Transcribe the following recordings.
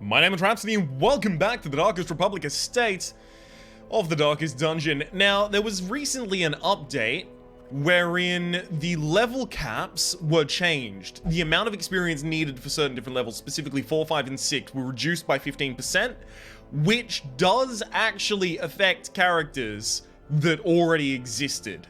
My name is Rhapsody and welcome back to the Darkest Republic Estate of the Darkest Dungeon. Now, there was recently an update wherein the level caps were changed. The amount of experience needed for certain different levels, specifically 4, 5, and 6, were reduced by 15%, which does actually affect characters that already existed.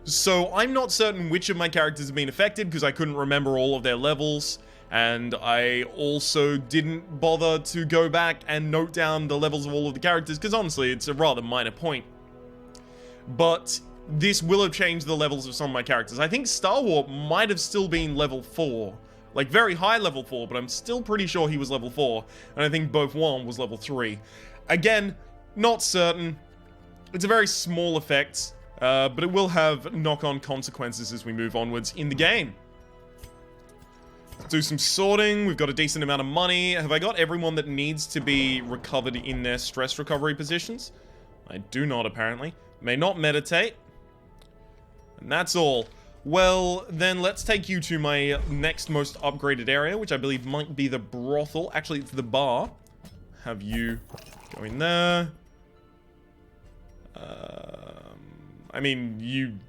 So I'm not certain which of my characters have been affected because I couldn't remember all of their levels. And I also didn't bother to go back and note down the levels of all of the characters, because honestly, it's a rather minor point. But this will have changed the levels of some of my characters. I think Star Warp might have still been level 4. Like, very high level 4, but I'm still pretty sure he was level 4. And I think Both One was level 3. Again, not certain. It's a very small effect, but it will have knock-on consequences as we move onwards in the game. Let's do some sorting. We've got a decent amount of money. Have I got everyone that needs to be recovered in their stress recovery positions? I do not, apparently. May not meditate. And that's all. Well, then let's take you to my next most upgraded area, which I believe might be the brothel. Actually, it's the bar. Have you go in there. I mean,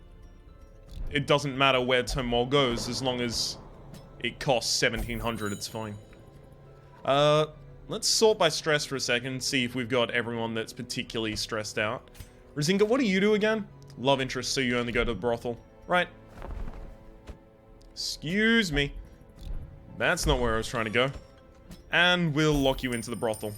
it doesn't matter where Tomor goes as long as it costs 1700, it's fine. Let's sort by stress for a second, see if we've got everyone that's particularly stressed out. Razinga, what do you do again? Love interest, so you only go to the brothel. Right. Excuse me. That's not where I was trying to go. And we'll lock you into the brothel.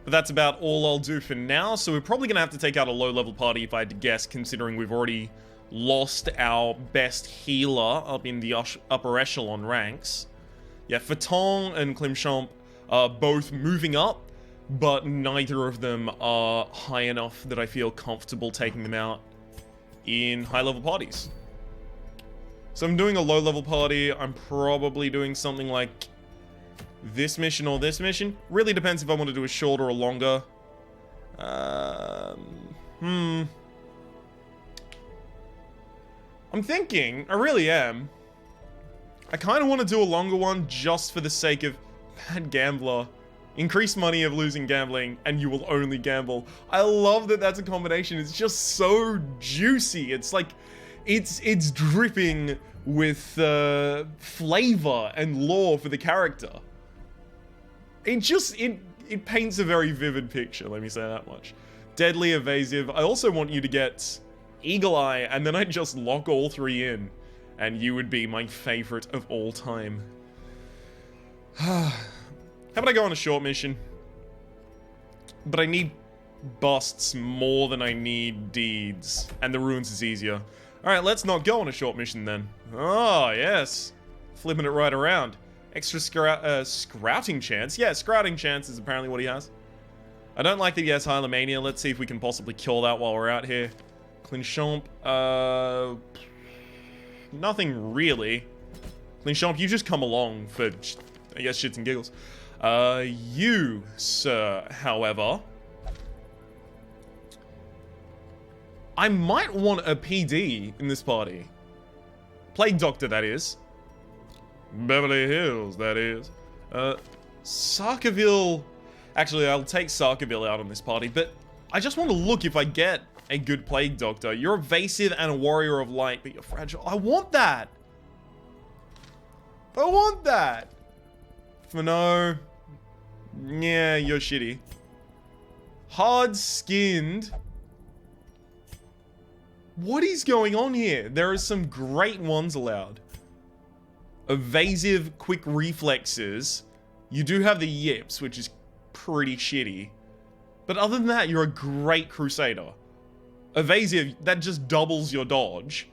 But that's about all I'll do for now, so we're probably gonna have to take out a low-level party if I had to guess, considering we've already lost our best healer up in the upper echelon ranks. Yeah, Fatong and Klimchamp are both moving up, but neither of them are high enough that I feel comfortable taking them out in high-level parties. So I'm doing a low-level party. I'm probably doing something like this mission or this mission. Really depends if I want to do a shorter or longer. I'm thinking, I really am. I kind of want to do a longer one just for the sake of bad gambler. Increase money of losing gambling, and you will only gamble. I love that that's a combination. It's just so juicy. It's like, it's dripping with flavor and lore for the character. It paints a very vivid picture, let me say that much. Deadly evasive. I also want you to get Eagle Eye, and then I just lock all three in, and you would be my favorite of all time. How about I go on a short mission? But I need busts more than I need deeds, and the ruins is easier. Alright, let's not go on a short mission then. Oh, yes. Flipping it right around. Extra scrouting chance? Yeah, scrouting chance is apparently what he has. I don't like that he has Hylemania. Let's see if we can possibly kill that while we're out here. Klimchamp, nothing really. Klimchamp, you just come along for, I guess, shits and giggles. You, sir, however, I might want a PD in this party. Plague Doctor, that is. Beverly Hills, that is. Sarkaville. Actually, I'll take Sarkaville out on this party, but I just want to look if I get a good Plague Doctor. You're evasive and a warrior of light, but you're fragile. I want that! I want that! For no. Yeah, you're shitty. Hard-skinned. What is going on here? There are some great ones allowed. Evasive, quick reflexes. You do have the yips, which is pretty shitty. But other than that, you're a great Crusader. Evasive, that just doubles your dodge.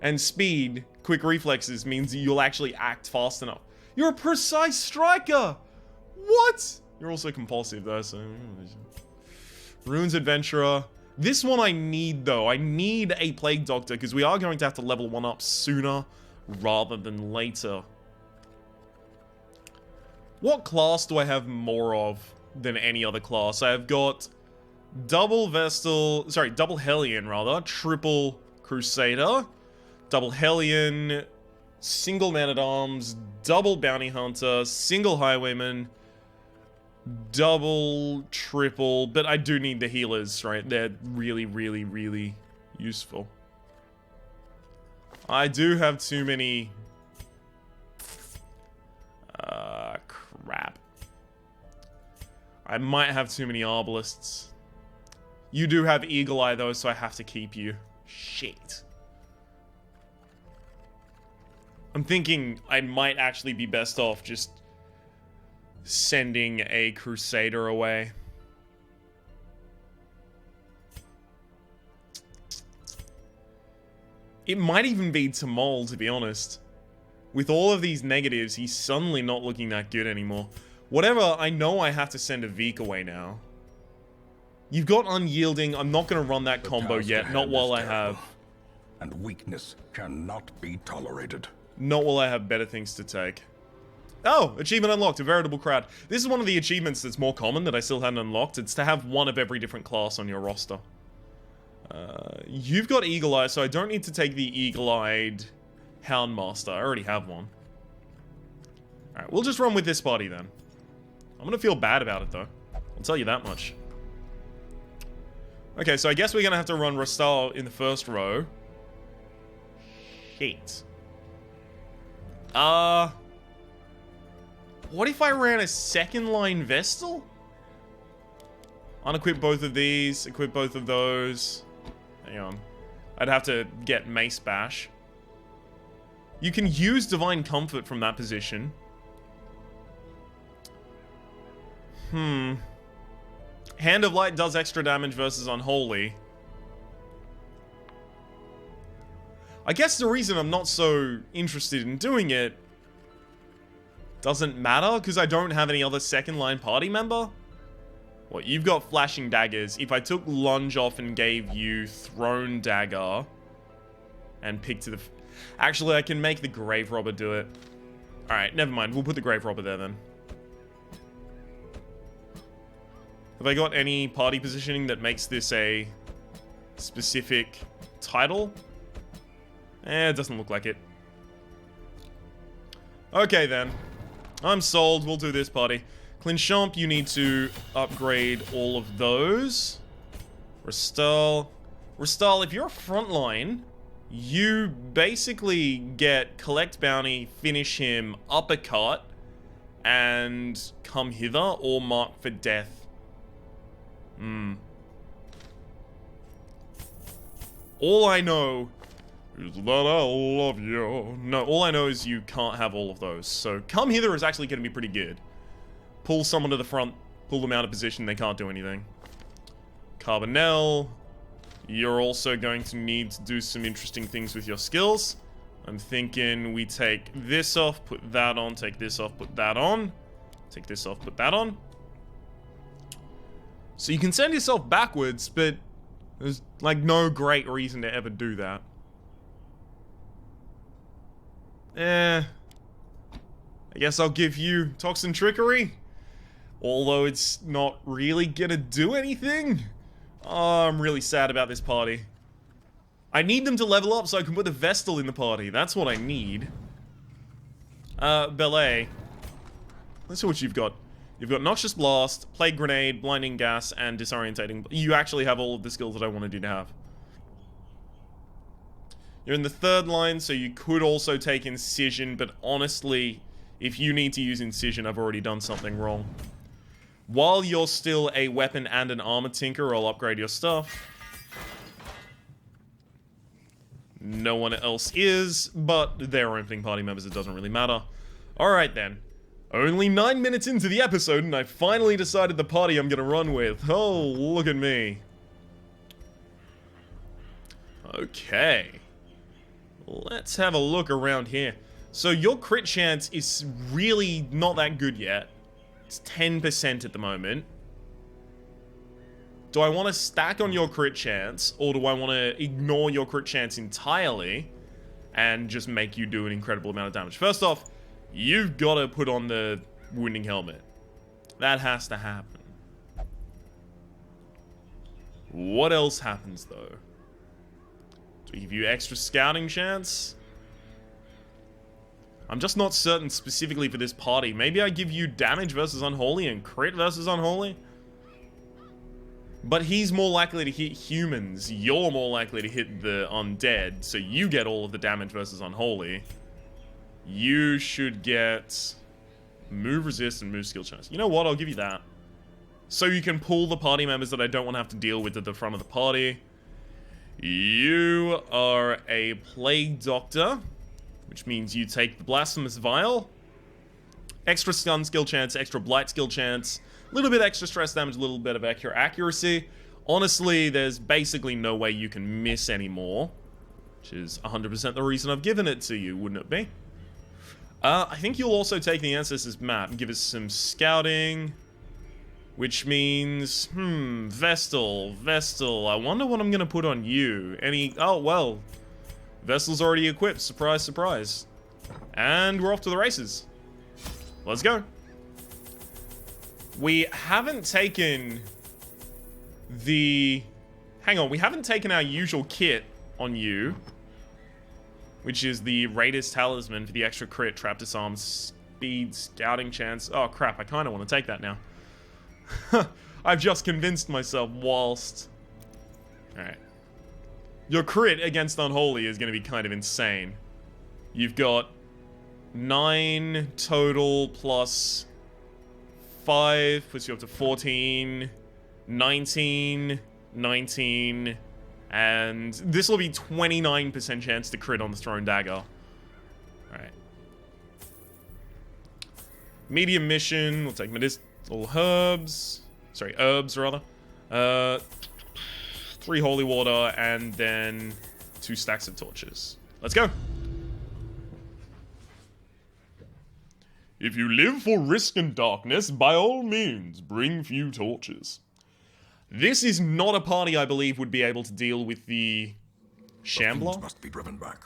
And speed, quick reflexes, means you'll actually act fast enough. You're a precise striker! What? You're also compulsive though, so... Runes Adventurer. This one I need though. I need a Plague Doctor, because we are going to have to level one up sooner rather than later. What class do I have more of than any other class? I've got double Hellion rather, triple Crusader, double Hellion, single man-at-arms, double bounty hunter, single highwayman, double, triple, but I do need the healers, right? They're really, really, really useful. I do have too many... crap. I might have too many arbalists. You do have Eagle Eye though, so I have to keep you. Shit. I'm thinking I might actually be best off just sending a Crusader away. It might even be Tamol, to be honest. With all of these negatives, he's suddenly not looking that good anymore. Whatever, I know I have to send a Veek away now. You've got Unyielding. I'm not going to run that combo yet, not while I have... And weakness cannot be tolerated. Not while I have better things to take. Oh, achievement unlocked, a veritable crowd. This is one of the achievements that's more common that I still hadn't unlocked. It's to have one of every different class on your roster. You've got Eagle Eye, so I don't need to take the Eagle-Eyed Houndmaster. I already have one. Alright, we'll just run with this party then. I'm gonna feel bad about it though. I'll tell you that much. Okay, so I guess we're gonna have to run Rastal in the first row. Shit. What if I ran a second line Vestal? Unequip both of these, equip both of those. Hang on. I'd have to get Mace Bash. You can use Divine Comfort from that position. Hand of Light does extra damage versus Unholy. I guess the reason I'm not so interested in doing it doesn't matter, because I don't have any other second line party member. What, you've got Flashing Daggers. If I took Lunge off and gave you Thrown Dagger and pick to the... Actually, I can make the Grave Robber do it. Alright, never mind. We'll put the Grave Robber there then. Have I got any party positioning that makes this a specific title? It doesn't look like it. Okay then. I'm sold. We'll do this party. Clinchamp, you need to upgrade all of those. Rastal. Rastal, if you're a frontline, you basically get Collect Bounty, finish him, uppercut, and come hither, or mark for death. All I know is that I love you. No, all I know is you can't have all of those. So come hither is actually going to be pretty good. Pull someone to the front, pull them out of position, they can't do anything. Carbonell, you're also going to need to do some interesting things with your skills. I'm thinking we take this off, put that on, take this off, put that on. Take this off, put that on. So you can send yourself backwards, but there's like no great reason to ever do that. I guess I'll give you Toxin Trickery. Although it's not really gonna do anything. Oh, I'm really sad about this party. I need them to level up so I can put the Vestal in the party. That's what I need. Belay. Let's see what you've got. You've got Noxious Blast, Plague Grenade, Blinding Gas, and Disorientating. You actually have all of the skills that I wanted you to have. You're in the third line, so you could also take Incision, but honestly, if you need to use Incision, I've already done something wrong. While you're still a weapon and an armor tinker, I'll upgrade your stuff. No one else is, but they're opening party members, it doesn't really matter. Alright then. Only 9 minutes into the episode, and I finally decided the party I'm gonna run with. Oh, look at me. Okay. Let's have a look around here. So your crit chance is really not that good yet. It's 10% at the moment. Do I want to stack on your crit chance, or do I want to ignore your crit chance entirely and just make you do an incredible amount of damage? First off, you've got to put on the Wounding Helmet. That has to happen. What else happens, though? Do we give you extra scouting chance? I'm just not certain specifically for this party. Maybe I give you damage versus Unholy and crit versus Unholy? But he's more likely to hit humans. You're more likely to hit the undead, so you get all of the damage versus Unholy. You should get move resist and move skill chance. You know what? I'll give you that. So you can pull the party members that I don't want to have to deal with at the front of the party. You are a Plague Doctor, which means you take the Blasphemous Vial. Extra stun skill chance, extra blight skill chance, a little bit extra stress damage, a little bit of accuracy. Honestly, there's basically no way you can miss anymore, which is 100% the reason I've given it to you, wouldn't it be? I think you'll also take the Ancestors map and give us some scouting, which means, Vestal. I wonder what I'm gonna put on you. Oh, well, Vestal's already equipped, surprise, surprise. And we're off to the races. Let's go. We haven't taken we haven't taken our usual kit on you, which is the Raiders Talisman for the extra crit, trap disarm, speed, scouting chance. Oh crap, I kind of want to take that now. I've just convinced myself whilst... Alright. Your crit against Unholy is going to be kind of insane. You've got 9 total plus 5, puts you up to 14, 19, and this will be 29% chance to crit on the Thrown Dagger. Alright. Medium mission, we'll take medicinal herbs. Sorry, herbs, rather. 3 holy water, and then 2 stacks of torches. Let's go! If you live for risk and darkness, by all means, bring few torches. This is not a party I believe would be able to deal with the Shambler. The must be driven back.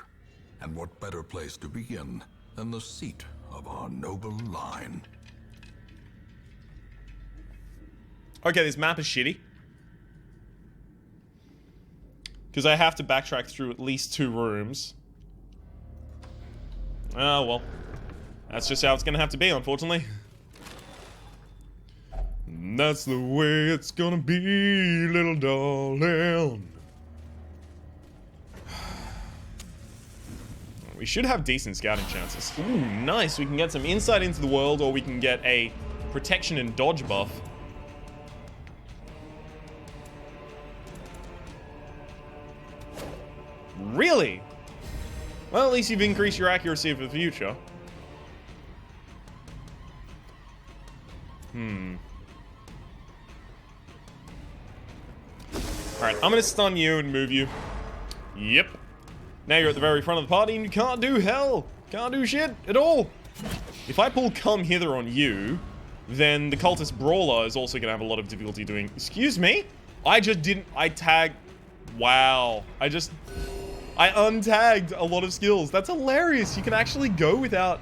And what better place to begin than the seat of our noble line? Okay, this map is shitty. Because I have to backtrack through at least 2 rooms. Oh, well. That's just how it's gonna have to be, unfortunately. That's the way it's gonna be, little darling. We should have decent scouting chances. Ooh, nice. We can get some insight into the world, or we can get a protection and dodge buff. Really? Well, at least you've increased your accuracy for the future. Alright, I'm gonna stun you and move you. Yep. Now you're at the very front of the party and you can't do hell. Can't do shit at all. If I pull Come Hither on you, then the Cultist Brawler is also gonna have a lot of difficulty doing... Excuse me? I just didn't... I tagged... Wow. I untagged a lot of skills. That's hilarious. You can actually go without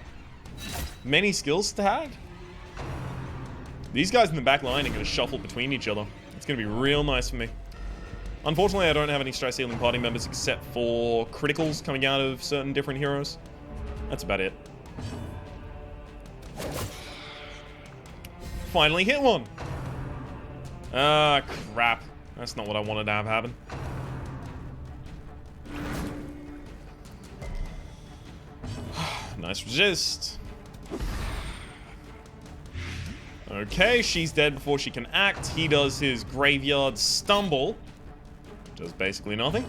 many skills tagged. These guys in the back line are going to shuffle between each other. It's going to be real nice for me. Unfortunately, I don't have any stress healing party members except for criticals coming out of certain different heroes. That's about it. Finally hit one! Ah, crap. That's not what I wanted to have happen. Nice resist. Okay, she's dead before she can act. He does his Graveyard Stumble. Does basically nothing.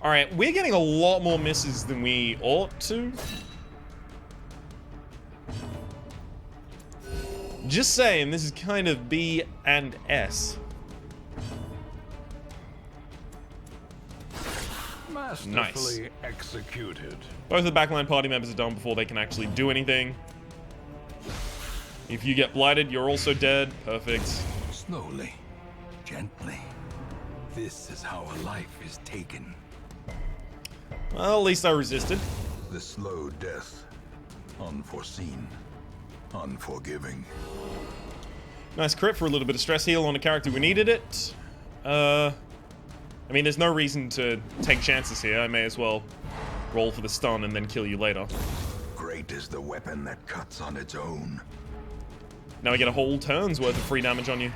Alright, we're getting a lot more misses than we ought to. Just saying, this is kind of B and S. Masterfully executed. Both the backline party members are done before they can actually do anything. If you get blighted, you're also dead. Perfect. Slowly, gently. This is how a life is taken. Well, at least I resisted. The slow death. Unforeseen. Unforgiving. Nice crit for a little bit of stress heal on a character who needed it. I mean, there's no reason to take chances here. I may as well roll for the stun and then kill you later. Great is the weapon that cuts on its own. Now I get a whole turn's worth of free damage on you.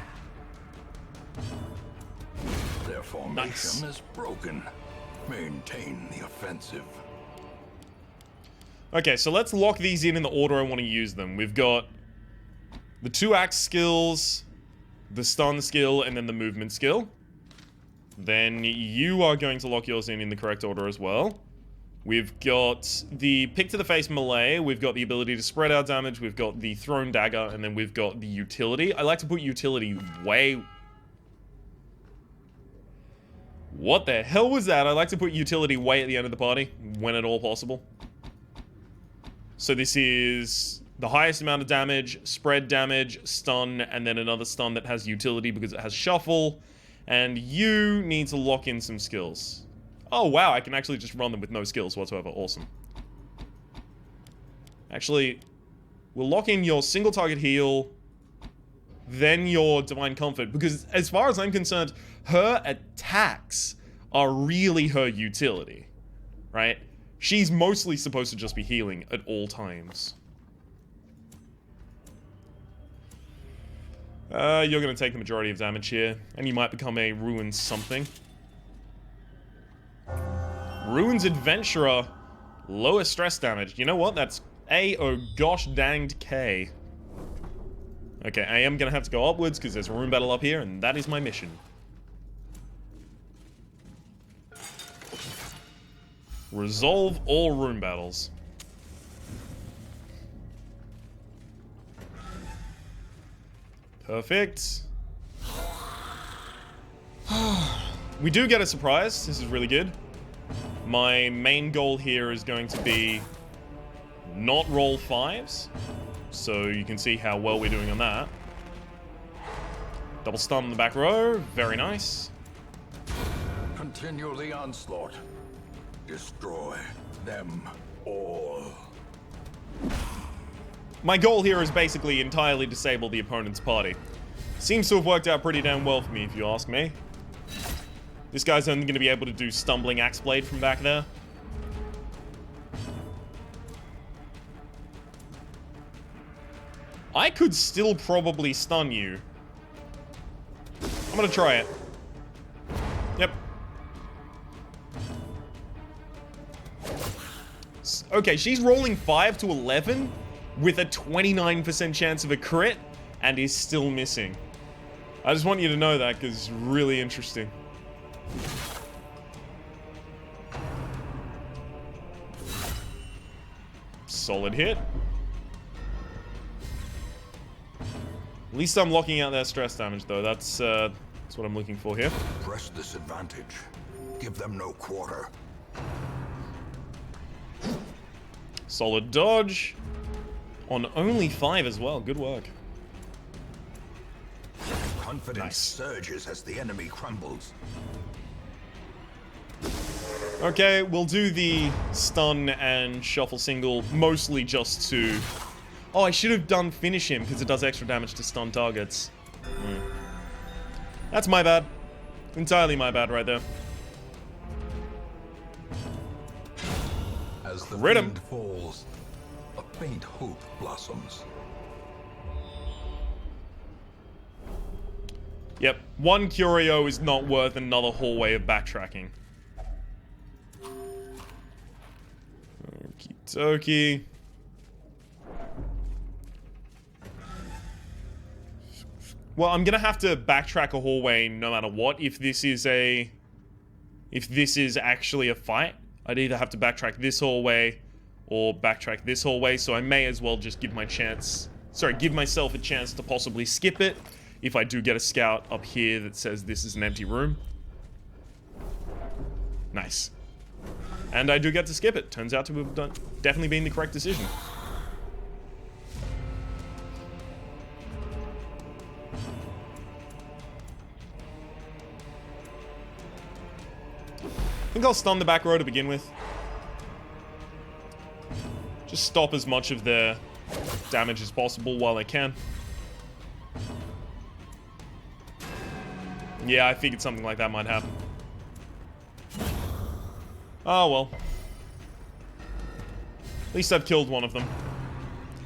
Their formation Nice. is broken. Maintain the offensive. Okay, so let's lock these in the order I want to use them. We've got the 2 axe skills, the stun skill, and then the movement skill. Then you are going to lock yours in the correct order as well. We've got the pick to the face melee, we've got the ability to spread out damage, we've got the thrown dagger, and then we've got the utility. I like to put utility way... What the hell was that? I like to put utility way at the end of the party, when at all possible. So this is the highest amount of damage, spread damage, stun, and then another stun that has utility because it has shuffle. And you need to lock in some skills. Oh wow, I can actually just run them with no skills whatsoever. Awesome. Actually, we'll lock in your single target heal, then your divine comfort, because as far as I'm concerned, her attacks are really her utility, right? She's mostly supposed to just be healing at all times. You're going to take the majority of damage here, and you might become a Ruined something. Ruins Adventurer, lower stress damage. You know what? That's A, oh gosh danged K. Okay, I am going to have to go upwards because there's a room battle up here, and that is my mission. Resolve all room battles. Perfect. We do get a surprise. This is really good. My main goal here is going to be not roll 5s. So you can see how well we're doing on that. Double stun in the back row. Very nice. Continue the onslaught. Destroy them all. My goal here is basically entirely disable the opponent's party. Seems to have worked out pretty damn well for me, if you ask me. This guy's only going to be able to do Stumbling Axe Blade from back there. I could still probably stun you. I'm going to try it. Yep. Okay, she's rolling 5 to 11 with a 29% chance of a crit and is still missing. I just want you to know that because it's really interesting. Solid hit. At least I'm locking out their stress damage though. That's what I'm looking for here. Press this advantage. Give them no quarter. Solid dodge. On only 5 as well. Good work. Confidence Nice. surges as the enemy crumbles. Okay, we'll do the stun and shuffle single mostly just to... Oh, I should have done finish him because it does extra damage to stun targets. That's my bad. Entirely my bad right there. As the Rid him. fiend falls, a faint hope blossoms. Yep, one curio is not worth another hallway of backtracking. Okie dokie. Well, I'm gonna have to backtrack a hallway no matter what. If this is actually a fight, I'd either have to backtrack this hallway or backtrack this hallway, so I may as well just give myself a chance to possibly skip it if I do get a scout up here that says this is an empty room. Nice. And I do get to skip it. Turns out to have definitely been the correct decision. I think I'll stun the back row to begin with. Just stop as much of their damage as possible while I can. Yeah, I figured something like that might happen. Oh, well. At least I've killed one of them.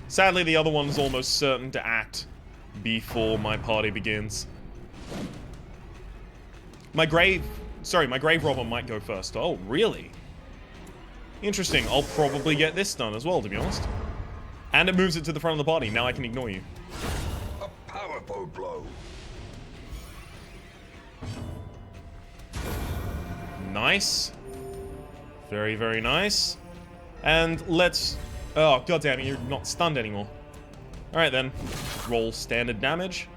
Sadly, the other one's almost certain to act before my party begins. My grave robber might go first. Oh, really? Interesting. I'll probably get this done as well, to be honest. And it moves it to the front of the party. Now I can ignore you. A powerful blow. Nice. Very, very nice. And let's... Oh, goddammit, you're not stunned anymore. Alright then. Roll standard damage.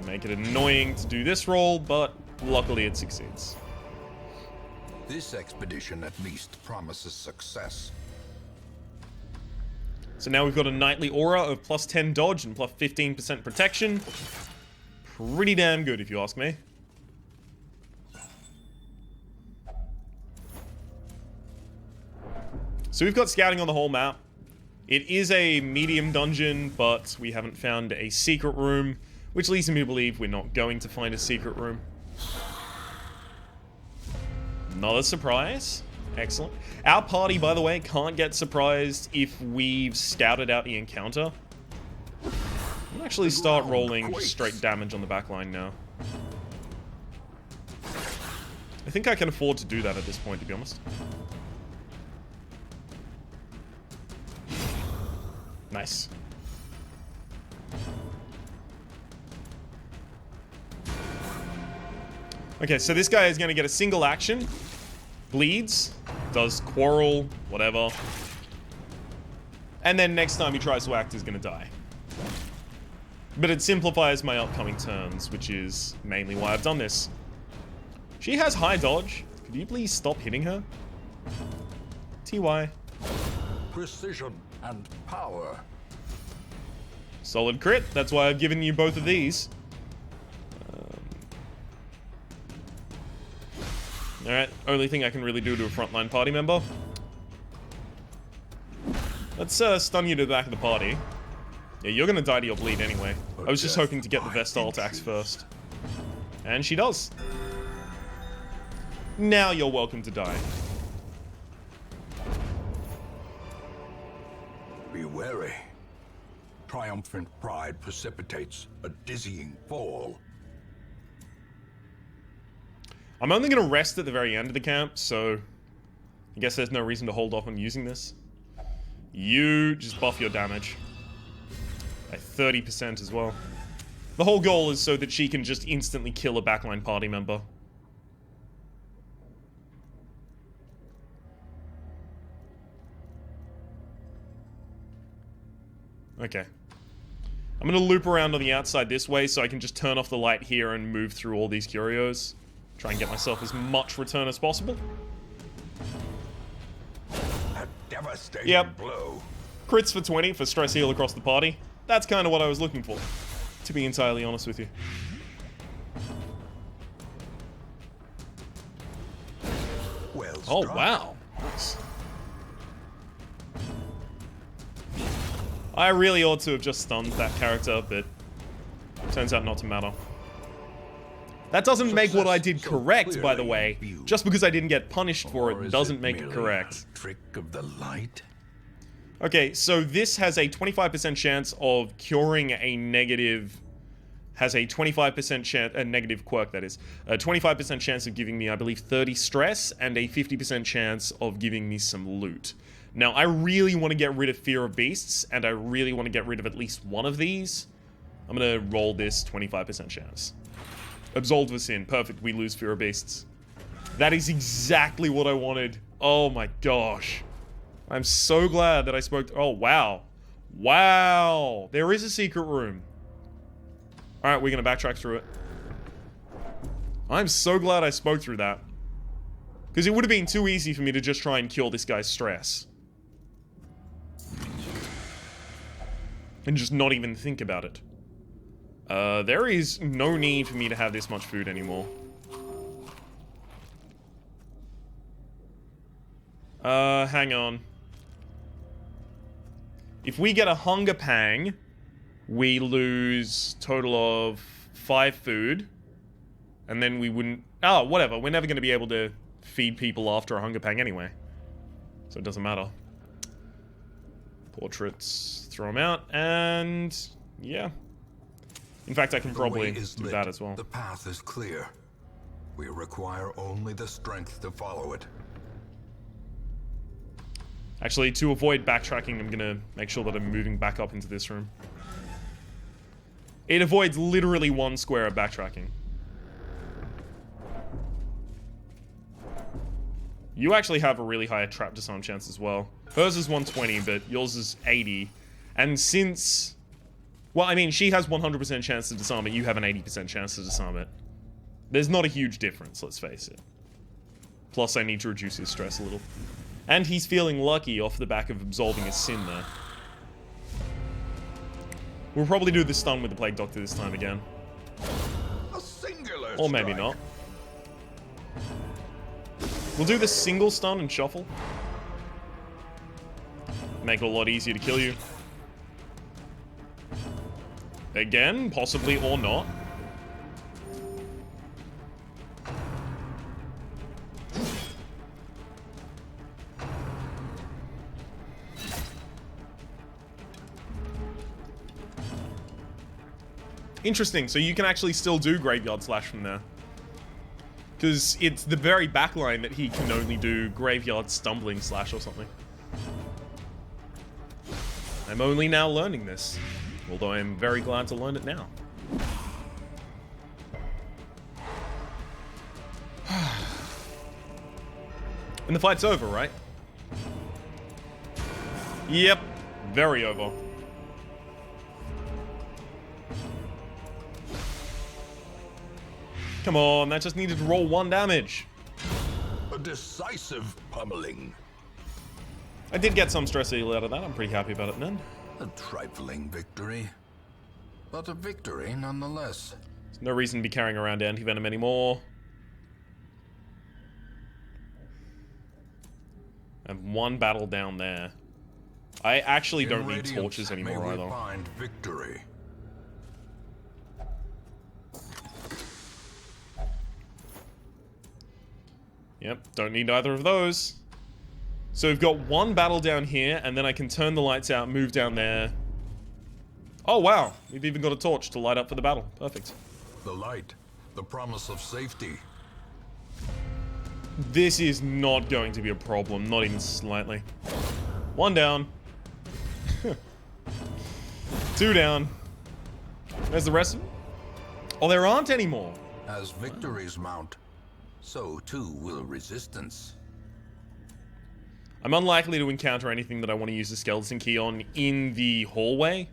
Make it annoying to do this roll, but luckily it succeeds. This expedition at least promises success. So now we've got a nightly aura of plus 10 dodge and plus 15% protection. Pretty damn good, if you ask me. So we've got scouting on the whole map. It is a medium dungeon, but we haven't found a secret room, which leads me to believe we're not going to find a secret room. Another surprise. Excellent. Our party, by the way, can't get surprised if we've scouted out the encounter. I'll actually start rolling straight damage on the backline now. I think I can afford to do that at this point, to be honest. Nice. Okay, so this guy is going to get a single action. Bleeds. Does quarrel. Whatever. And then next time he tries to act, he's going to die. But it simplifies my upcoming turns, which is mainly why I've done this. She has high dodge. Could you please stop hitting her? TY. Precision and power. Solid crit. That's why I've given you both of these. Alright, only thing I can really do to a frontline party member. Let's stun you to the back of the party. Yeah, you're gonna die to your bleed anyway. I was just hoping to get the Vestal attacks first. And she does. Now you're welcome to die. Be wary. Triumphant pride precipitates a dizzying fall. I'm only going to rest at the very end of the camp, so I guess there's no reason to hold off on using this. You just buff your damage by 30% as well. The whole goal is so that she can just instantly kill a backline party member. Okay. I'm going to loop around on the outside this way so I can just turn off the light here and move through all these curios. Try and get myself as much return as possible. A devastating blow. Crits for 20 for stress heal across the party. That's kind of what I was looking for, to be entirely honest with you. Well Oh, struck. wow. Nice. I really ought to have just stunned that character, but turns out not to matter. That doesn't make what I did correct, by the way. Just because I didn't get punished for it doesn't make it correct. Trick of the light. Okay, so this has a 25% chance of curing a negative... Has a 25% chance... A negative quirk, that is. A 25% chance of giving me, I believe, 30 stress, and a 50% chance of giving me some loot. Now, I really want to get rid of Fear of Beasts, and I really want to get rid of at least one of these. I'm going to roll this 25% chance. Absolved of Sin. Perfect. We lose Fear of Beasts. That is exactly what I wanted. Oh my gosh. I'm so glad that I spoke to... Oh, wow. Wow. There is a secret room. Alright, we're going to backtrack through it. I'm so glad I spoke through that. Because it would have been too easy for me to just try and kill this guy's stress. And just not even think about it. There is no need for me to have this much food anymore. Hang on. If we get a hunger pang, we lose total of 5 food. And then we wouldn't... Oh, whatever. We're never going to be able to feed people after a hunger pang anyway. So it doesn't matter. Portraits, throw them out, and yeah. In fact, I can probably do that as well. The path is clear. We require only the strength to follow it. Actually, to avoid backtracking, I'm gonna make sure that I'm moving back up into this room. It avoids literally 1 square of backtracking. You actually have a really high trap disarm chance as well. Hers is 120, but yours is 80. And since... Well, I mean, she has 100% chance to disarm it, you have an 80% chance to disarm it. There's not a huge difference, let's face it. Plus, I need to reduce his stress a little. And he's feeling lucky off the back of absolving his sin there. We'll probably do the stun with the Plague Doctor this time again. A singular Or maybe strike. not. We'll do the single stun and shuffle. Make it a lot easier to kill you. Again, possibly or not. Interesting, so you can actually still do Graveyard Slash from there. Because it's the very back line that he can only do Graveyard Stumbling Slash or something. I'm only now learning this. Although I'm very glad to learn it now. And the fight's over, right? Yep, very over. Come on, that just needed to roll 1 damage. A decisive pummeling. I did get some stress heal out of that. I'm pretty happy about it, man. A trifling victory. But a victory nonetheless. There's no reason to be carrying around anti-venom anymore. And 1 battle down there. I actually don't need torches anymore either. Find victory. Yep, don't need either of those. So we've got 1 battle down here, and then I can turn the lights out, move down there. Oh wow, we've even got a torch to light up for the battle. Perfect. The light, the promise of safety. This is not going to be a problem, not even slightly. 1 down. 2 down. Where's the rest of them? Oh, there aren't any more. As victories mount, so too will resistance. I'm unlikely to encounter anything that I want to use the skeleton key on in the hallway.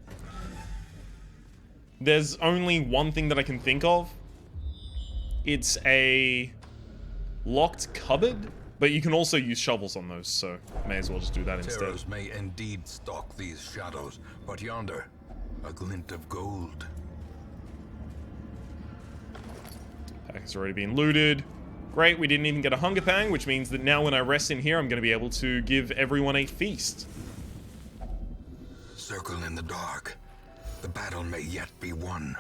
There's only one thing that I can think of. It's a locked cupboard, but you can also use shovels on those, so may as well just do that instead. Terrors may indeed stalk these shadows, but yonder, a glint of gold. Pack has already been looted. Great, we didn't even get a hunger pang, which means that now when I rest in here, I'm going to be able to give everyone a feast. Circle in the dark. The battle may yet be won.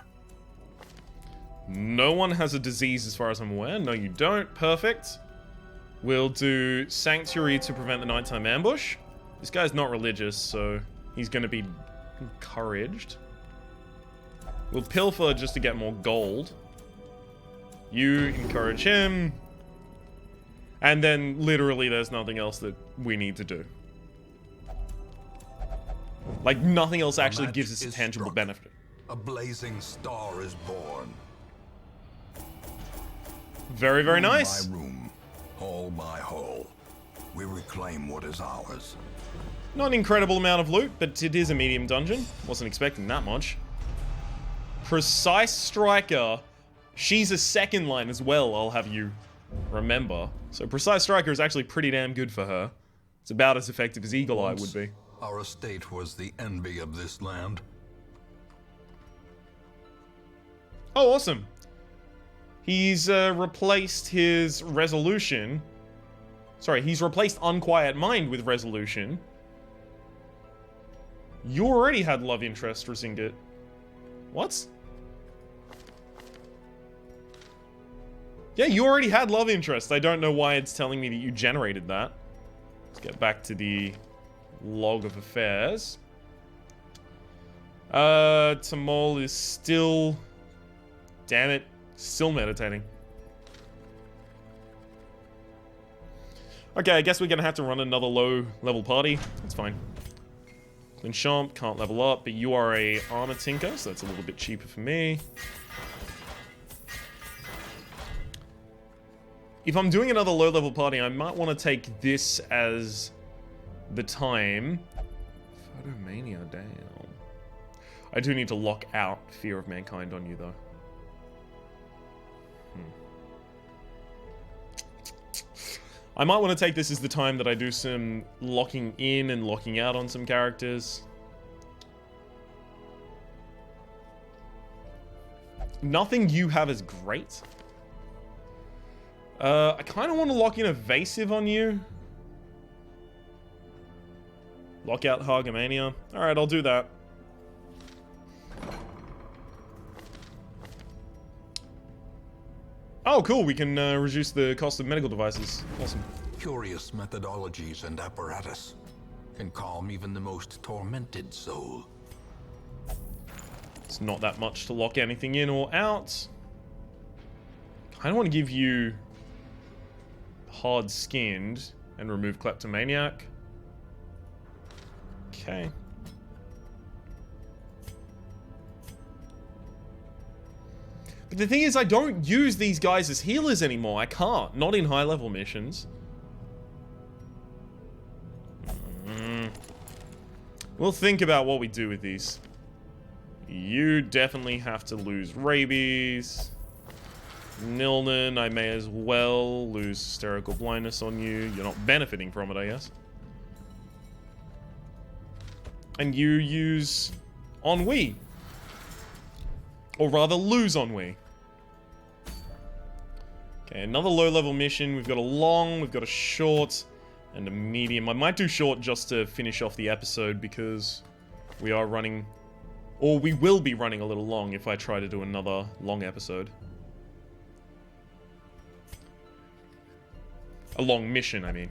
No one has a disease as far as I'm aware. No, you don't. Perfect. We'll do Sanctuary to prevent the nighttime ambush. This guy's not religious, so he's going to be encouraged. We'll Pilfer just to get more gold. You encourage him. And then, literally, there's nothing else that we need to do. Like, nothing else actually gives us a tangible benefit. A blazing star is born. Very, very nice. Room by room, hall by hall, we reclaim what is ours. Not an incredible amount of loot, but it is a medium dungeon. Wasn't expecting that much. Precise Striker. She's a second line as well, I'll have you remember. So Precise Striker is actually pretty damn good for her. It's about as effective as Eagle Eye would be. Our estate was the envy of this land. Oh, awesome. He's replaced his Resolution. Sorry, he's replaced Unquiet Mind with Resolution. You already had Love Interest, Razingit. What? Yeah, you already had love interest. I don't know why it's telling me that you generated that. Let's get back to the log of affairs. Tamol is still... Damn it. Still meditating. Okay, I guess we're gonna have to run another low-level party. That's fine. Clinchamp can't level up, but you are a armor tinker, so that's a little bit cheaper for me. If I'm doing another low-level party, I might want to take this as the time. Photomania, damn. I do need to lock out Fear of Mankind on you, though. I might want to take this as the time that I do some locking in and locking out on some characters. Nothing you have is great. I kind of want to lock in Evasive on you. Lock out Hargamania. Alright, I'll do that. Oh, cool. We can reduce the cost of medical devices. Awesome. Curious methodologies and apparatus can calm even the most tormented soul. It's not that much to lock anything in or out. I don't want to give you hard-skinned and remove kleptomaniac. Okay. But the thing is, I don't use these guys as healers anymore. I can't. Not in high-level missions. We'll think about what we do with these. You definitely have to lose rabies. Nilnan, I may as well lose hysterical blindness on you. You're not benefiting from it, I guess. And you use ennui. Or rather, lose ennui. Okay, another low-level mission. We've got a long, we've got a short, and a medium. I might do short just to finish off the episode because we are running... Or we will be running a little long if I try to do another long episode. A long mission, I mean.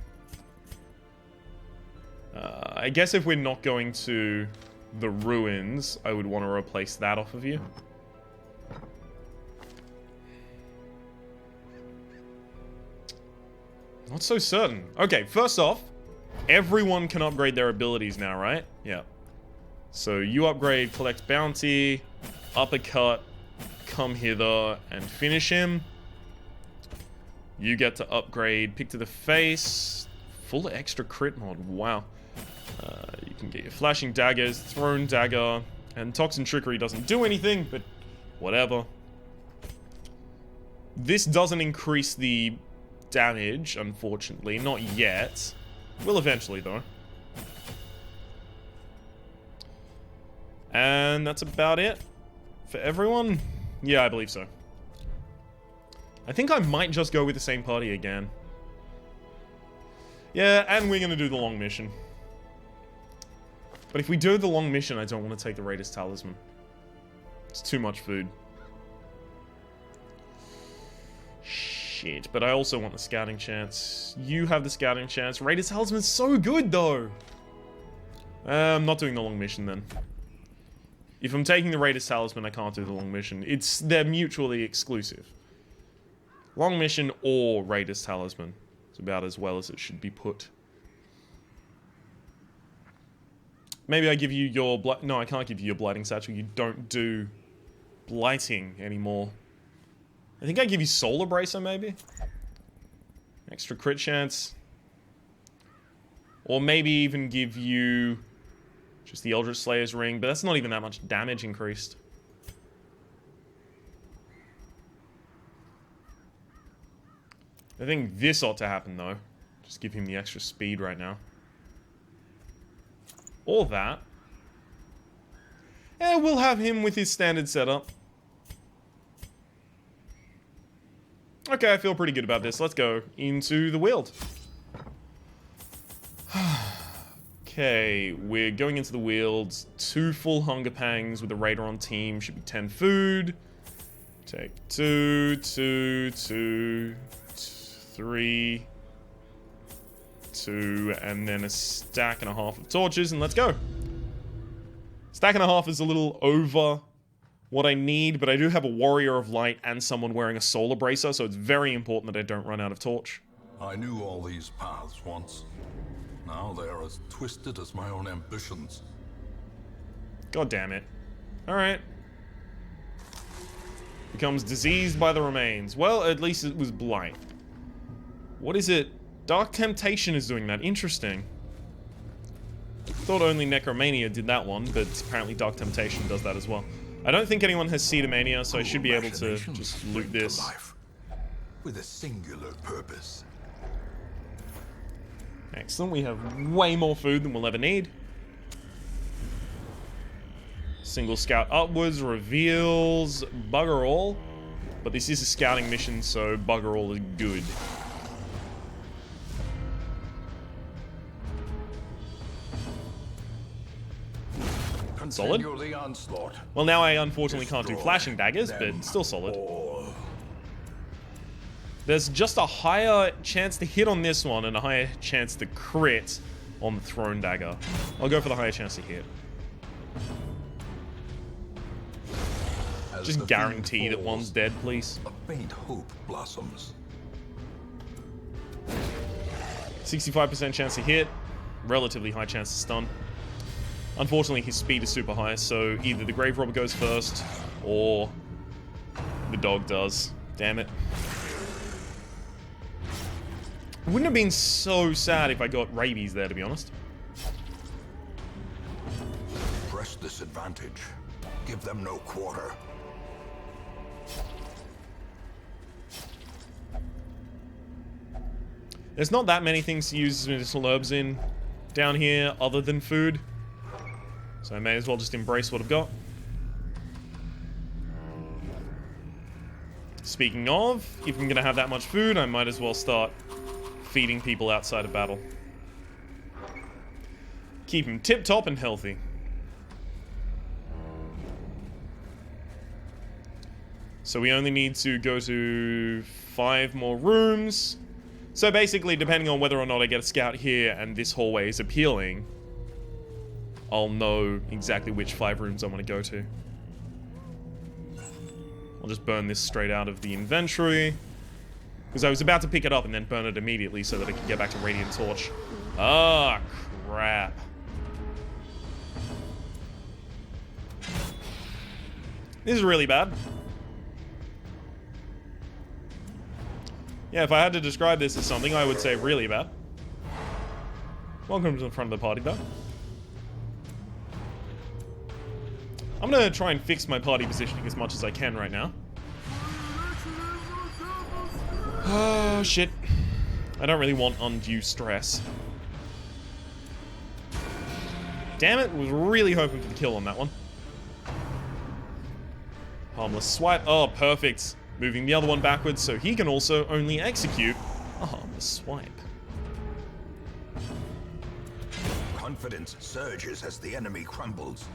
I guess if we're not going to the ruins, I would want to replace that off of you. Not so certain. Okay, first off, everyone can upgrade their abilities now, right? Yeah. So you upgrade, collect bounty, uppercut, come hither, and finish him. You get to upgrade, pick to the face, full extra crit mod, wow. You can get your flashing daggers, thrown dagger, and toxin trickery doesn't do anything, but whatever. This doesn't increase the damage, unfortunately, not yet. Will eventually, though. And that's about it for everyone? Yeah, I believe so. I think I might just go with the same party again. Yeah, and we're gonna do the long mission. But if we do the long mission, I don't want to take the Raider's Talisman. It's too much food. Shit, but I also want the scouting chance. You have the scouting chance. Raider's Talisman's so good, though! I'm not doing the long mission, then. If I'm taking the Raider's Talisman, I can't do the long mission. They're mutually exclusive. Long mission or Raider's Talisman. It's about as well as it should be put. Maybe I give you your... No, I can't give you your Blighting Satchel. You don't do Blighting anymore. I think I give you Solar Bracer, maybe? Extra crit chance. Or maybe even give you... just the Eldritch Slayer's Ring, but that's not even that much damage increased. I think this ought to happen, though. Just give him the extra speed right now. Or that. And we'll have him with his standard setup. Okay, I feel pretty good about this. Let's go into the Weald. Okay, we're going into the Weald. 2 full Hunger Pangs with a Raider on team. Should be 10 food. Take 2, 2, 2, 3, 2, and then a stack and a half of torches, and let's go. Stack and a half is a little over what I need, but I do have a warrior of light and someone wearing a solar bracer, so it's very important that I don't run out of torch. I knew all these paths once. Now they are as twisted as my own ambitions. God damn it. Alright. Becomes diseased by the remains. Well, at least it was blight. What is it? Dark Temptation is doing that. Interesting. Thought only Necromania did that one, but apparently Dark Temptation does that as well. I don't think anyone has Cedomania, so I should be able to just loot this. With a singular purpose. Excellent, we have way more food than we'll ever need. Single scout upwards reveals bugger all. But this is a scouting mission, so bugger all is good. Solid. Well, now I unfortunately can't do flashing daggers, but still solid. There's just a higher chance to hit on this one and a higher chance to crit on the thrown dagger. I'll go for the higher chance to hit. Just guarantee that one's dead, please. A faint hope blossoms. 65% chance to hit, relatively high chance to stun. Unfortunately, his speed is super high, so either the grave robber goes first or the dog does. Damn it. It wouldn't have been so sad if I got rabies there, to be honest. Press this advantage. Give them no quarter. There's not that many things to use medicinal herbs in down here other than food. So I may as well just embrace what I've got. Speaking of, if I'm gonna have that much food, I might as well start feeding people outside of battle. Keep them tip-top and healthy. So we only need to go to 5 more rooms. So basically, depending on whether or not I get a scout here and this hallway is appealing, I'll know exactly which 5 rooms I want to go to. I'll just burn this straight out of the inventory. Because I was about to pick it up and then burn it immediately so that I can get back to Radiant Torch. Ah, crap. This is really bad. Yeah, if I had to describe this as something, I would say really bad. Welcome to the front of the party, though. I'm gonna try and fix my party positioning as much as I can right now. Oh, shit. I don't really want undue stress. Damn it, was really hoping for the kill on that one. Harmless swipe. Oh, perfect. Moving the other one backwards so he can also only execute a harmless swipe. Confidence surges as the enemy crumbles.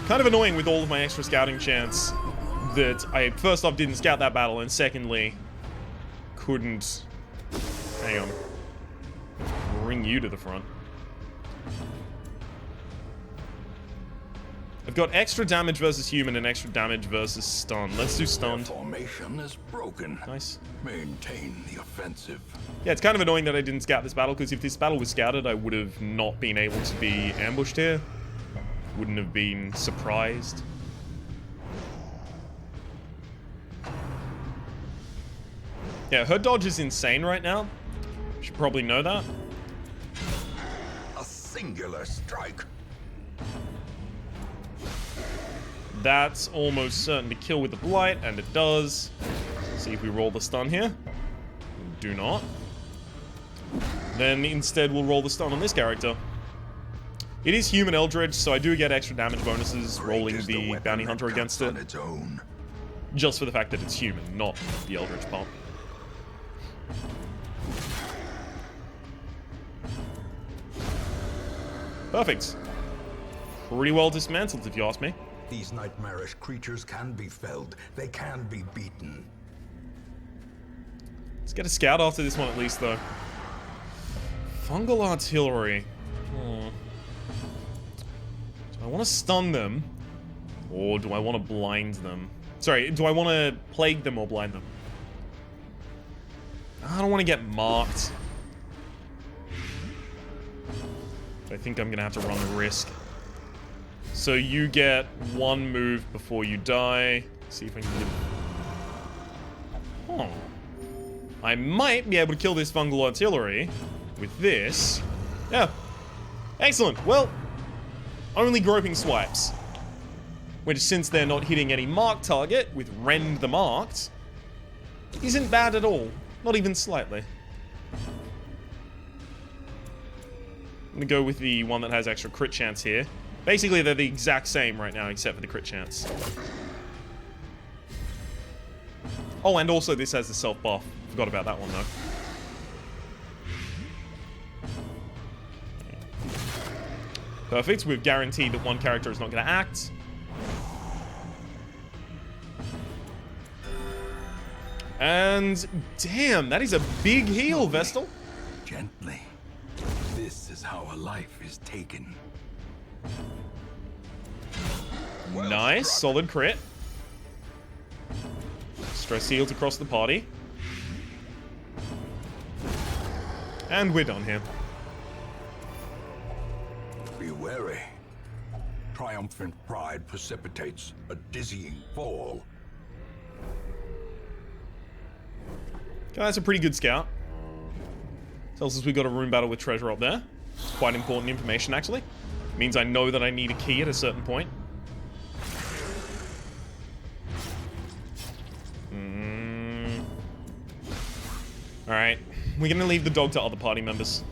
Kind of annoying with all of my extra scouting chance that I first off didn't scout that battle and secondly couldn't, hang on, bring you to the front. I've got extra damage versus human and extra damage versus stun. Let's do stunned. Their formation is broken. Nice. Maintain the offensive. Yeah, it's kind of annoying that I didn't scout this battle, because if this battle was scouted, I would have not been able to be ambushed here. Wouldn't have been surprised. Yeah, her dodge is insane right now. Should probably know that. A singular strike. That's almost certain to kill with the blight, and it does. See if we roll the stun here. Do not. Then instead we'll roll the stun on this character. It is human Eldritch, so I do get extra damage bonuses rolling the bounty hunter against it. Just for the fact that it's human, not the Eldritch part. Perfect. Pretty well dismantled, if you ask me. These nightmarish creatures can be felled. They can be beaten. Let's get a scout after this one at least, though. Fungal artillery. Do I want to stun them? Or do I want to blind them? Sorry, do I want to plague them or blind them? I don't want to get marked. I think I'm going to have to run the risk. So you get one move before you die. See if I can get... Oh. I might be able to kill this fungal artillery with this. Yeah. Excellent. Well, only groping swipes. Which, since they're not hitting any marked target with Rend the Marked, isn't bad at all. Not even slightly. I'm gonna go with the one that has extra crit chance here. Basically, they're the exact same right now, except for the crit chance. Oh, and also this has the self buff. Forgot about that one, though. Perfect. We've guaranteed that one character is not going to act. And damn, that is a big heal, Vestal. Gently. This is how a life is taken. Nice, solid crit. Stress heals across the party. And we're done here. Be wary. Triumphant pride precipitates a dizzying fall. Okay, that's a pretty good scout. Tells us we got a room battle with treasure up there. It's quite important information, actually. Means I know that I need a key at a certain point. Alright. We're gonna leave the dog to other party members.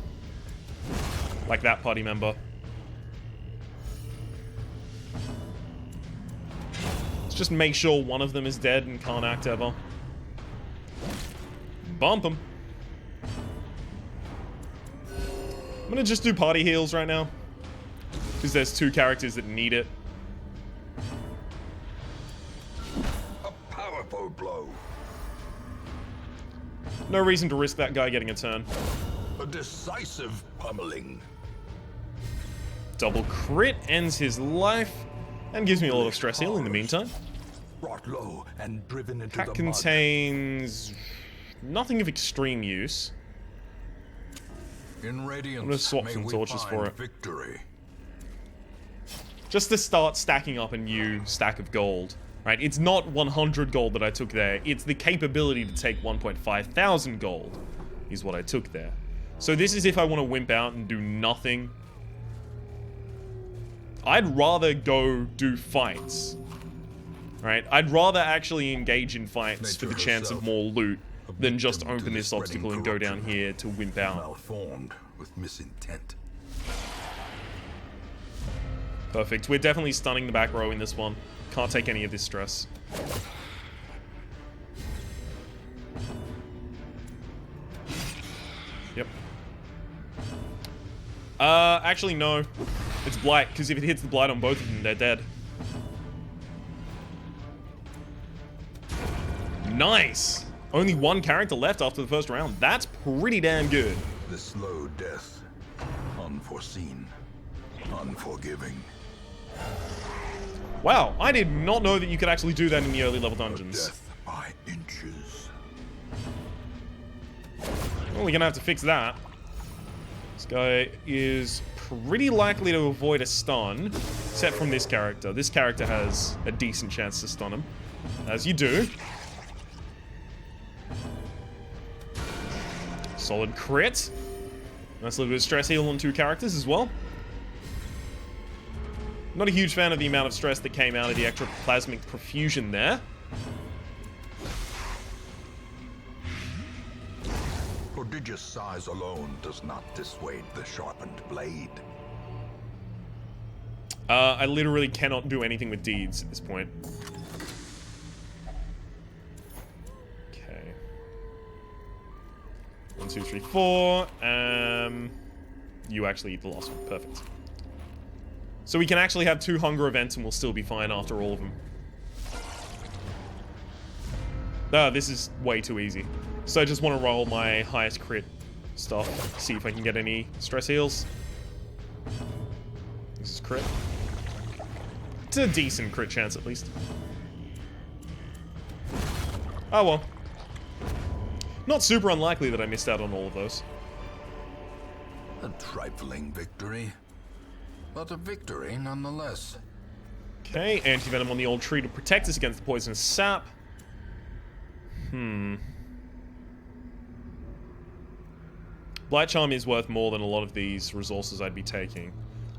Like that party member. Let's just make sure one of them is dead and can't act ever. Bump them. I'm gonna just do party heals right now. Because there's two characters that need it. A powerful blow. No reason to risk that guy getting a turn. A decisive pummeling. Double crit ends his life and gives me a lot of stress heal in the meantime. Brought low and driven into Pack the contains nothing of extreme use. In radiance, I'm gonna swap may some we torches find for it. Victory. Just to start stacking up a new stack of gold. Right, it's not 100 gold that I took there. It's the capability to take 1.5 thousand gold is what I took there. So this is if I want to wimp out and do nothing. I'd rather go do fights. Right, I'd rather actually engage in fights for the chance of more loot than just open this obstacle and go down here to wimp out. Malformed with misintent. Perfect. We're definitely stunning the back row in this one. Can't take any of this stress. Yep. Actually, no. It's Blight, because if it hits the Blight on both of them, they're dead. Nice! Only one character left after the first round. That's pretty damn good. The slow death. Unforeseen. Unforgiving. Wow, I did not know that you could actually do that in the early level dungeons. Death by inches. Well, we're gonna have to fix that. This guy is pretty likely to avoid a stun, except from this character. This character has a decent chance to stun him, as you do. Solid crit. Nice little bit of stress heal on two characters as well. Not a huge fan of the amount of stress that came out of the extra plasmic profusion there. Prodigious size alone does not dissuade the sharpened blade. I literally cannot do anything with deeds at this point. Okay. 1, 2, 3, 4. You actually eat the last one. Perfect. So we can actually have 2 hunger events and we'll still be fine after all of them. Ah, this is way too easy. So I just want to roll my highest crit stuff. See if I can get any stress heals. This is crit. It's a decent crit chance at least. Oh well. Not super unlikely that I missed out on all of those. A trifling victory, but a victory nonetheless. Okay, anti-venom on the old tree to protect us against the poisonous sap. Blight Charm is worth more than a lot of these resources I'd be taking.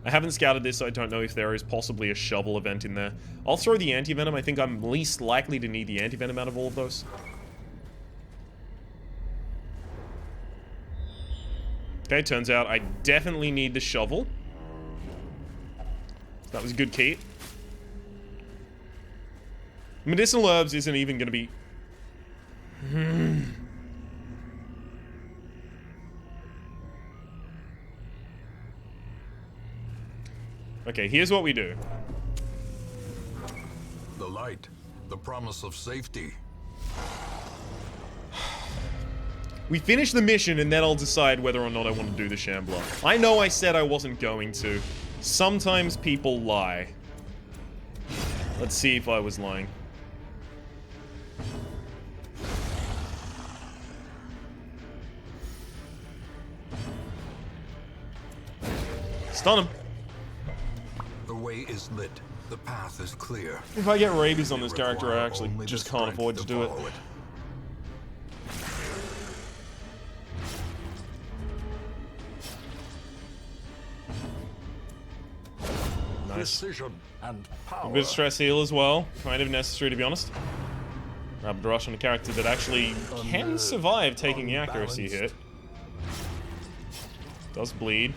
I haven't scouted this, so I don't know if there is possibly a shovel event in there. I'll throw the anti-venom. I think I'm least likely to need the anti-venom out of all of those. Okay, turns out I definitely need the shovel. That was a good key. Medicinal herbs isn't even going to be... Okay, here's what we do. The light, the promise of safety. We finish the mission and then I'll decide whether or not I want to do the Shambler. I know I said I wasn't going to. Sometimes people lie. Let's see if I was lying. Stun him. The way is lit. The path is clear. If I get rabies on this character, I actually just can't afford to do it. Nice. Precision and power. A bit of stress heal as well. Kind of necessary, to be honest. Rapid rush on a character that actually can survive taking the accuracy hit. Does bleed.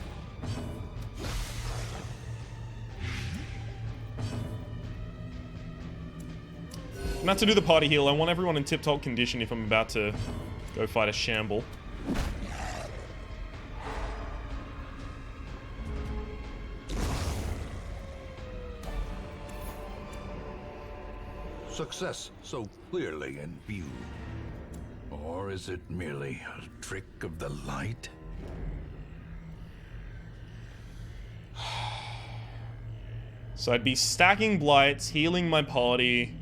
Not to do the party heal. I want everyone in tip-top condition if I'm about to go fight a Shamble. Success so clearly in view. Or is it merely a trick of the light? So I'd be stacking blights, healing my party.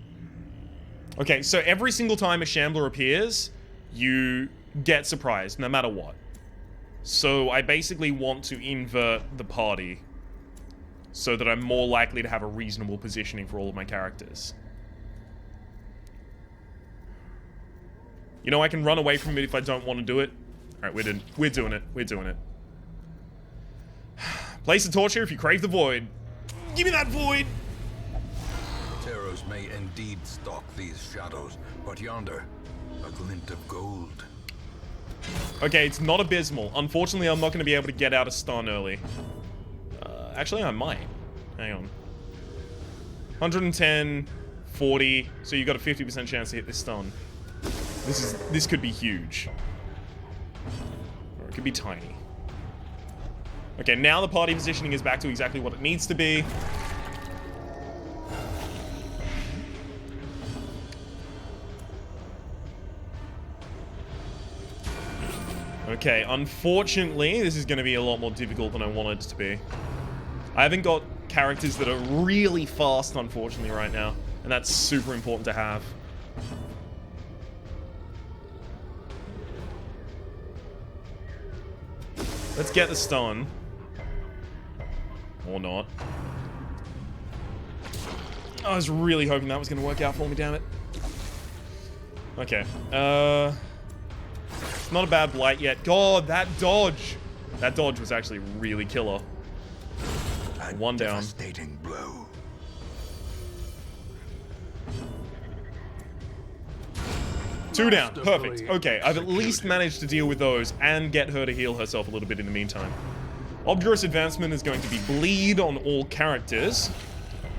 Okay, so every single time a Shambler appears, you get surprised, no matter what. So I basically want to invert the party so that I'm more likely to have a reasonable positioning for all of my characters. You know, I can run away from it if I don't want to do it. Alright, we're doing it. We're doing it. Place the torture if you crave the void. Give me that void! Terrors may indeed stalk these shadows, but yonder, a glint of gold. Okay, it's not abysmal. Unfortunately, I'm not going to be able to get out of stun early. Actually, I might. Hang on. 110, 40, so you got a 50% chance to hit this stun. This could be huge. Or it could be tiny. Okay, now the party positioning is back to exactly what it needs to be. Okay, unfortunately, this is going to be a lot more difficult than I wanted it to be. I haven't got characters that are really fast, unfortunately, right now. And that's super important to have. Let's get the stun. Or not. I was really hoping that was going to work out for me, damn it. Okay. Not a bad blight yet. God, that dodge! That dodge was actually really killer. One down. Devastating blow. Two down. Perfect. Okay, I've at least managed to deal with those and get her to heal herself a little bit in the meantime. Obdurous Advancement is going to be bleed on all characters.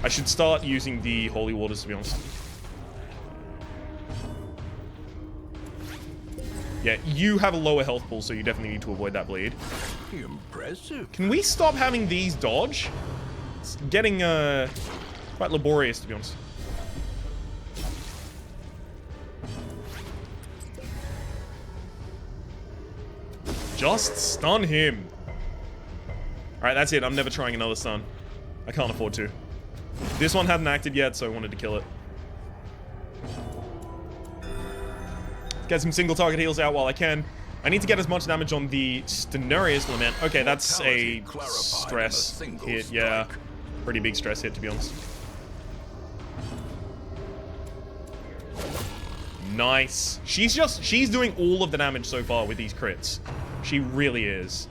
I should start using the Holy Waters, to be honest. Yeah, you have a lower health pool, so you definitely need to avoid that bleed. Impressive. Can we stop having these dodge? It's getting quite laborious, to be honest. Just stun him. Alright, that's it. I'm never trying another stun. I can't afford to. This one hadn't acted yet, so I wanted to kill it. Get some single target heals out while I can. I need to get as much damage on the Stenarius Lament. Okay, that's a stress hit, yeah. Pretty big stress hit, to be honest. Nice. She's doing all of the damage so far with these crits. She really is.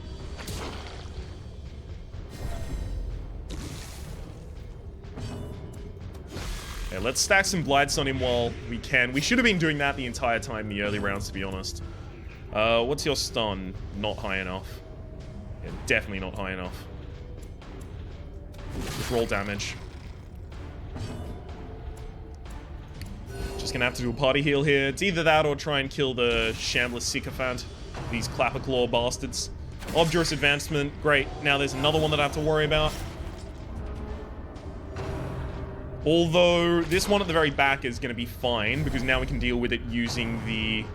Okay, let's stack some blights on him while we can. We should have been doing that the entire time in the early rounds, to be honest. What's your stun? Not high enough. Yeah, definitely not high enough. Just roll damage. Just gonna have to do a party heal here. It's either that or try and kill the Shambles Sycophant. These Clapper Claw bastards. Obdurous Advancement. Great. Now there's another one that I have to worry about. Although, this one at the very back is going to be fine, because now we can deal with it using the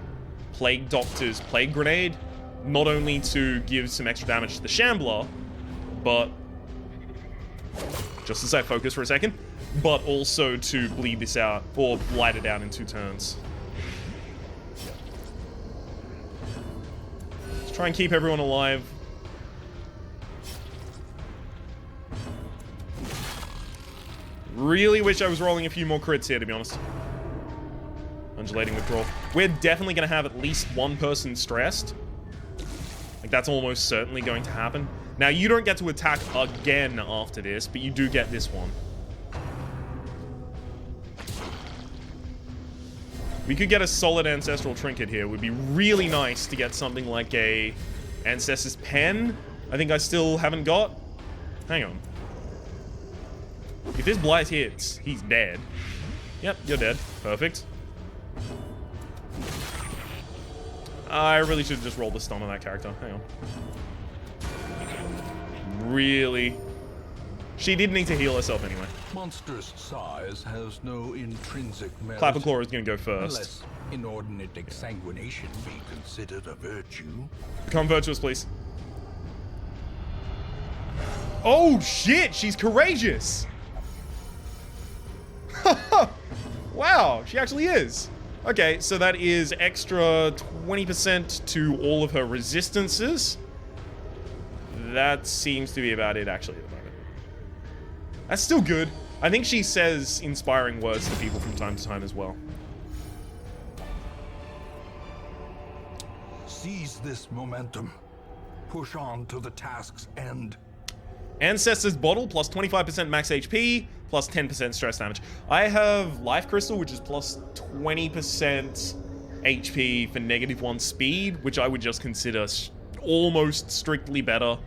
Plague Doctor's Plague Grenade. Not only to give some extra damage to the Shambler, but... just as I focus for a second. But also to bleed this out, or blight it out in 2 turns. Let's try and keep everyone alive. Really wish I was rolling a few more crits here, to be honest. Undulating withdrawal. We're definitely going to have at least one person stressed. Like, that's almost certainly going to happen. Now, you don't get to attack again after this, but you do get this one. We could get a solid Ancestral Trinket here. It would be really nice to get something like a Ancestor's Pen. I think I still haven't got. Hang on. If this Blight hits, he's dead. Yep, you're dead. Perfect. I really should have just rolled the stun on that character. Hang on. Really? She did need to heal herself anyway. Monstrous size has no intrinsic merit. Clapper Claw is going to go first. Unless inordinate exsanguination be considered a virtue. Become virtuous, please. Oh, shit! She's courageous! Wow, she actually is. Okay, so that is extra 20% to all of her resistances. That seems to be about it, actually, at the moment. That's still good. I think she says inspiring words to people from time to time as well. Seize this momentum. Push on to the task's end. Ancestor's Bottle, plus 25% max HP, plus 10% stress damage. I have Life Crystal, which is plus 20% HP for -1 speed, which I would just consider almost strictly better.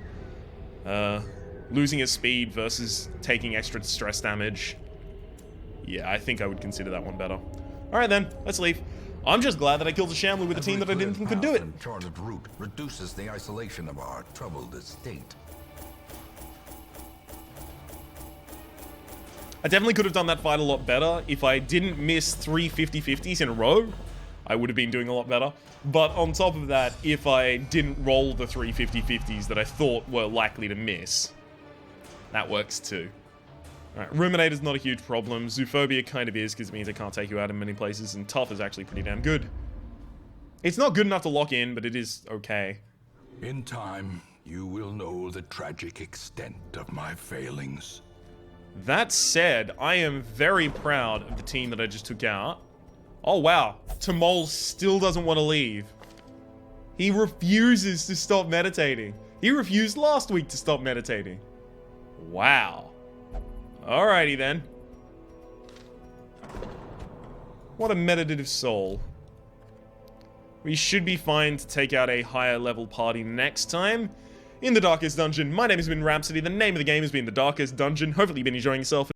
Losing his speed versus taking extra stress damage. Yeah, I think I would consider that one better. Alright then, let's leave. I'm just glad that I killed a Shambler with a team that I didn't think could do it. Charted route reduces the isolation of our troubled estate. I definitely could have done that fight a lot better. If I didn't miss 3 50-50s in a row, I would have been doing a lot better. But on top of that, if I didn't roll the 3 50-50s that I thought were likely to miss, that works too. Alright, Ruminator's not a huge problem. Zoophobia kind of is, because it means I can't take you out in many places, and Tough is actually pretty damn good. It's not good enough to lock in, but it is okay. In time, you will know the tragic extent of my failings. That said, I am very proud of the team that I just took out. Oh wow, Tamol still doesn't want to leave. He refuses to stop meditating. He refused last week to stop meditating. Wow. Alrighty then. What a meditative soul. We should be fine to take out a higher level party next time. In the Darkest Dungeon, my name has been Rhapsody, the name of the game has been The Darkest Dungeon. Hopefully you've been enjoying yourself.